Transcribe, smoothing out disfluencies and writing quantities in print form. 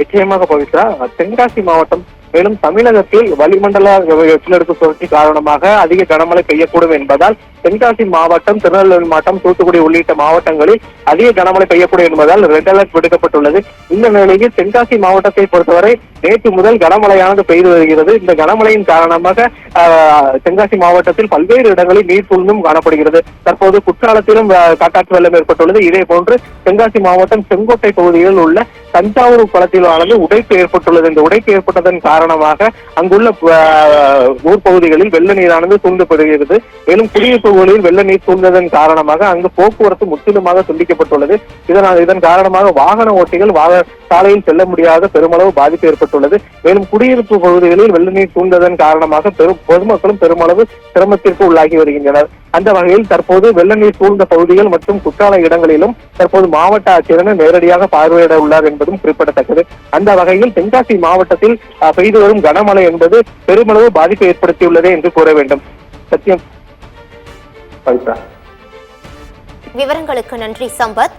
நிச்சயமாக பவித்ரா, தென்காசி மாவட்டம் மேலும் தமிழகத்தில் வளிமண்டல கீழடுக்கு சுழற்சி காரணமாக அதிக கனமழை பெய்யக்கூடும் என்பதால் தென்காசி மாவட்டம், திருநெல்வேலி மாவட்டம், தூத்துக்குடி உள்ளிட்ட மாவட்டங்களில் அதிக கனமழை பெய்யக்கூடும் என்பதால் ரெட் அலர்ட் விடுக்கப்பட்டுள்ளது. இந்த நிலையில் தென்காசி மாவட்டத்தை பொறுத்தவரை நேற்று முதல் கனமழையானது பெய்து வருகிறது. இந்த கனமழையின் காரணமாக தென்காசி மாவட்டத்தில் பல்வேறு இடங்களில் நீர் சூழ்ந்தும் காணப்படுகிறது. தற்போது குற்றாலத்திலும் காட்டாற்று வெள்ளம் ஏற்பட்டுள்ளது. இதே போன்று தென்காசி மாவட்டம் செங்கோட்டை பகுதியில் உள்ள தஞ்சாவூர் குளத்திலானது உடைப்பு ஏற்பட்டுள்ளது. இந்த உடைப்பு ஏற்பட்டதன் காரணமாக அங்குள்ள ஊர் பகுதிகளில் வெள்ள நீரானது சூழ்ந்தப்படுகிறது. மேலும் குடியிருப்புகளில் வெள்ள நீர் சூழ்ந்ததன் காரணமாக அங்கு போக்குவரத்து முற்றிலுமாக துண்டிக்கப்பட்டுள்ளது. இதன் காரணமாக வாகன ஓட்டிகள் சாலையில் செல்ல முடியாத பெருமளவு பாதிப்பு ஏற்பட்டுள்ளது. மேலும் குடியிருப்பு பகுதிகளில் வெள்ள நீர் சூழ்ந்ததன் காரணமாக பொதுமக்களும் பெருமளவு சிரமத்திற்கு உள்ளாகி வருகின்றனர். அந்த வகையில் தற்போது வெள்ள நீர் சூழ்ந்த பகுதிகள் மற்றும் குற்றால இடங்களிலும் தற்போது மாவட்ட ஆட்சியர் நேரடியாக பார்வையிட உள்ளார் என்பதும் குறிப்பிடத்தக்கது. அந்த வகையில் தென்காசி மாவட்டத்தில் பெய்து வரும் கனமழை என்பது பெருமளவு பாதிப்பை ஏற்படுத்தியுள்ளது என்று கூற வேண்டும். சத்தியம். விவரங்களுக்கு நன்றி சம்பத்.